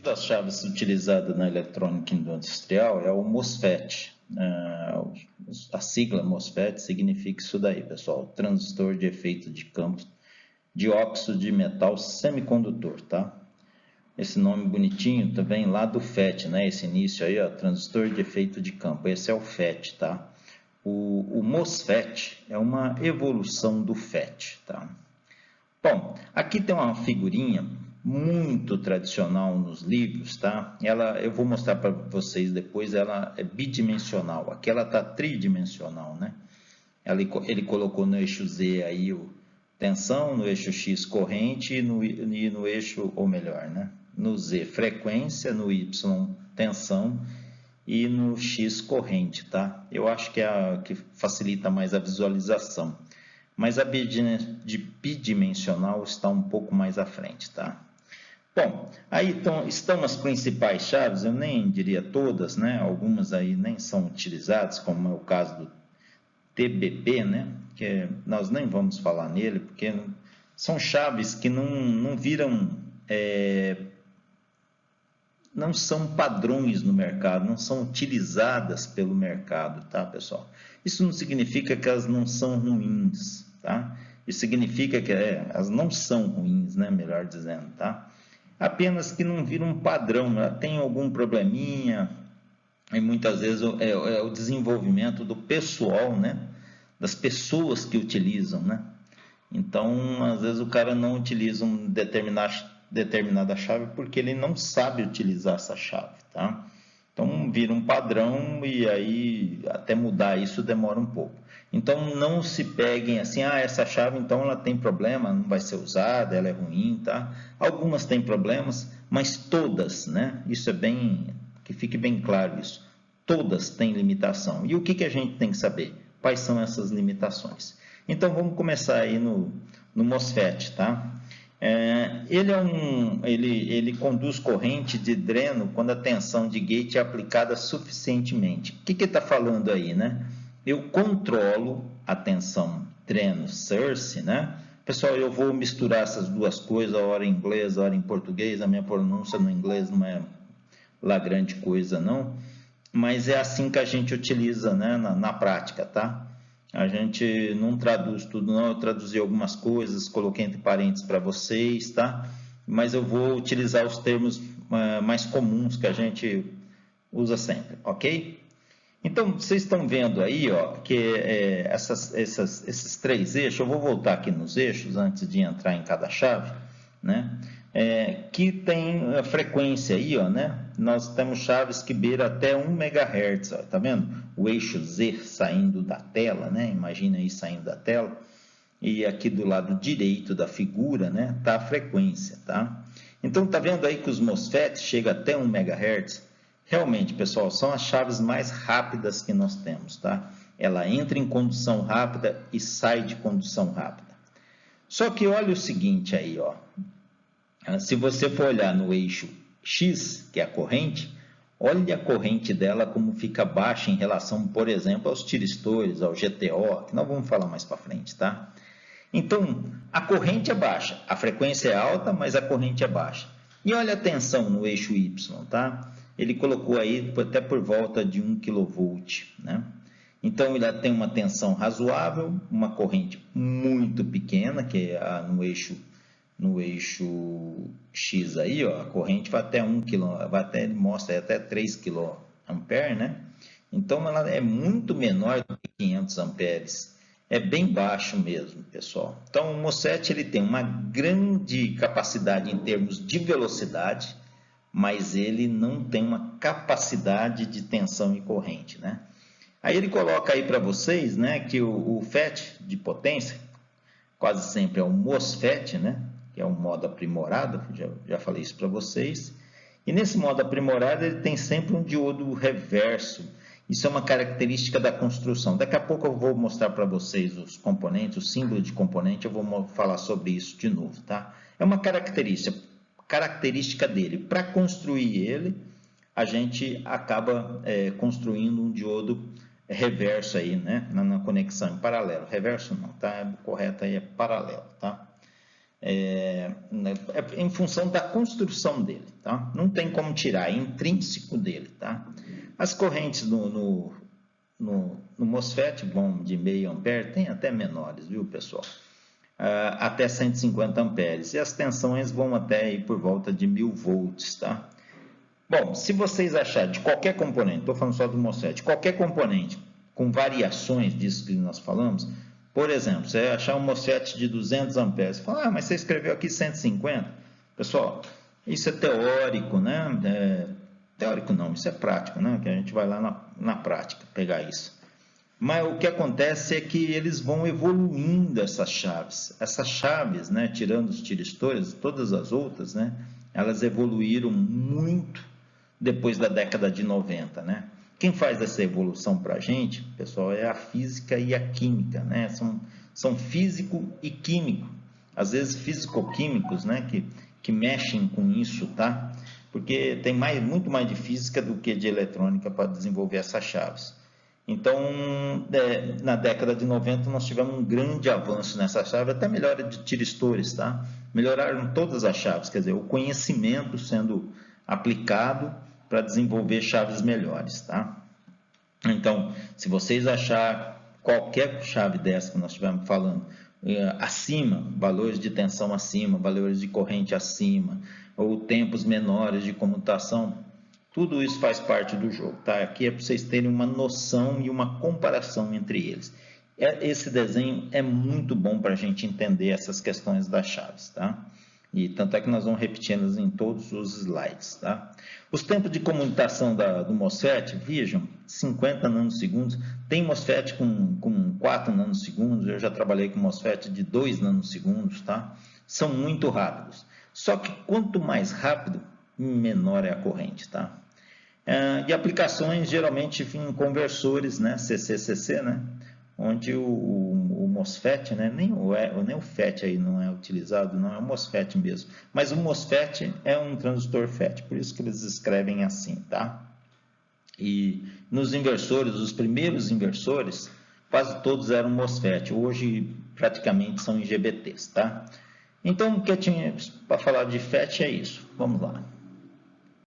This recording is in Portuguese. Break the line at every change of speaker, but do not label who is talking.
das chaves utilizadas na eletrônica industrial é o MOSFET. A sigla MOSFET significa isso daí, pessoal, transistor de efeito de campo de óxido de metal semicondutor, tá? Esse nome bonitinho também lá do FET, né? Esse início aí, ó, transistor de efeito de campo, esse é o FET, tá? O MOSFET é uma evolução do FET, tá? Bom, aqui tem uma figurinha muito tradicional nos livros, tá? Eu vou mostrar para vocês depois, ela é bidimensional, aqui ela está tridimensional, né? Ele colocou no eixo Z aí o tensão, no eixo X corrente e no eixo, ou melhor, né? No Z frequência, no Y tensão e no X corrente, tá? Eu acho que é a que facilita mais a visualização. Mas a bidimensional está um pouco mais à frente, tá? Bom, aí estão as principais chaves, eu nem diria todas, né? Algumas aí nem são utilizadas, como é o caso do TBP, né? Que nós nem vamos falar nele, porque são chaves que não viram, não são padrões no mercado, não são utilizadas pelo mercado, tá, pessoal? Isso não significa que elas não são ruins, tá? Isso significa que elas não são ruins, né? Melhor dizendo, tá? Apenas que não viram um padrão, ela tem algum probleminha, e muitas vezes é o desenvolvimento do pessoal, né? Das pessoas que utilizam, né? Então, às vezes o cara não utiliza determinada chave porque ele não sabe utilizar essa chave, tá? Então, vira um padrão e aí até mudar isso demora um pouco. Então, não se peguem assim, essa chave então ela tem problema, não vai ser usada, ela é ruim, tá? Algumas têm problemas, mas todas, né? Isso é que fique bem claro isso. Todas têm limitação. E o que a gente tem que saber? Quais são essas limitações? Então, vamos começar aí no MOSFET, tá? Ele conduz corrente de dreno quando a tensão de gate é aplicada suficientemente. O que ele está falando aí, né? Eu controlo a tensão dreno source, né? Pessoal, eu vou misturar essas duas coisas, a hora em inglês, a hora em português, a minha pronúncia no inglês não é lá grande coisa, não. Mas é assim que a gente utiliza, né, na prática, tá? A gente não traduz tudo, não. Eu traduzi algumas coisas, coloquei entre parênteses para vocês, tá? Mas eu vou utilizar os termos mais comuns que a gente usa sempre, ok? Então, vocês estão vendo aí, ó, que esses três eixos, eu vou voltar aqui nos eixos antes de entrar em cada chave, né? Que tem a frequência aí, ó, né? Nós temos chaves que beiram até 1 MHz, ó, tá vendo? O eixo Z saindo da tela, né? Imagina aí saindo da tela. E aqui do lado direito da figura, né? Tá a frequência, tá? Então, tá vendo aí que os MOSFETs chegam até 1 MHz? Realmente, pessoal, são as chaves mais rápidas que nós temos, tá? Ela entra em condução rápida e sai de condução rápida. Só que olha o seguinte aí, ó. Se você for olhar no eixo X, que é a corrente, olha a corrente dela como fica baixa em relação, por exemplo, aos tiristores, ao GTO, que nós vamos falar mais para frente, tá? Então, a corrente é baixa, a frequência é alta, mas a corrente é baixa. E olha a tensão no eixo Y, tá? Ele colocou aí até por volta de 1 kV, né? Então, ele tem uma tensão razoável, uma corrente muito pequena, que é no eixo X aí, ó, a corrente vai até 1 kV, ele mostra até 3 kA, né? Então, ela é muito menor do que 500 amperes. É bem baixo mesmo, pessoal. Então, o MOSFET ele tem uma grande capacidade em termos de velocidade, mas ele não tem uma capacidade de tensão e corrente, né? Aí ele coloca aí para vocês, né, que o FET de potência, quase sempre é o MOSFET, né, que é um modo aprimorado, já falei isso para vocês. E nesse modo aprimorado ele tem sempre um diodo reverso. Isso é uma característica da construção. Daqui a pouco eu vou mostrar para vocês os componentes, o símbolo de componente, eu vou falar sobre isso de novo, tá? É uma característica dele. Para construir ele, a gente acaba construindo um diodo reverso aí, né? Na conexão em paralelo. Reverso não, tá? O correto aí é paralelo, tá? Em função da construção dele. tá? Não tem como tirar, é intrínseco dele, tá? As correntes no MOSFET vão de meio ampere, tem até menores, viu, pessoal? Até 150 amperes, e as tensões vão até aí por volta de 1000 volts, tá? Bom, se vocês acharem de qualquer componente, estou falando só do MOSFET, qualquer componente com variações disso que nós falamos, por exemplo, você achar um MOSFET de 200 amperes, fala, mas você escreveu aqui 150. Pessoal, isso é teórico, né? Teórico não, isso é prático, né? Que a gente vai lá na prática pegar isso. Mas o que acontece é que eles vão evoluindo essas chaves. Essas chaves, né, tirando os tiristores, todas as outras, né, elas evoluíram muito depois da década de 90, né? Quem faz essa evolução para a gente, pessoal, é a física e a química, né? São físico e químico, às vezes físico-químicos, né, que mexem com isso, tá? Porque tem muito mais de física do que de eletrônica para desenvolver essas chaves. Então, na década de 90, nós tivemos um grande avanço nessa chave, até melhora de tiristores, tá? Melhoraram todas as chaves, quer dizer, o conhecimento sendo aplicado para desenvolver chaves melhores, tá? Então, se vocês acharem qualquer chave dessa que nós estivermos falando, acima, valores de tensão acima, valores de corrente acima, ou tempos menores de comutação, tudo isso faz parte do jogo, tá? Aqui é para vocês terem uma noção e uma comparação entre eles. Esse desenho é muito bom para a gente entender essas questões das chaves, tá? E tanto é que nós vamos repetindo em todos os slides, tá? Os tempos de comutação do MOSFET, vejam, 50 nanosegundos. Tem MOSFET com 4 nanosegundos, eu já trabalhei com MOSFET de 2 nanosegundos, tá? São muito rápidos. Só que quanto mais rápido, menor é a corrente, tá? De aplicações geralmente em conversores, né, CC/CC, né, onde o MOSFET, né, nem o FET aí não é utilizado, não é o MOSFET mesmo, mas o MOSFET é um transistor FET, por isso que eles escrevem assim, tá? E nos inversores, os primeiros inversores, quase todos eram MOSFET, hoje praticamente são IGBTs, tá? Então, o que eu tinha para falar de FET é isso, vamos lá.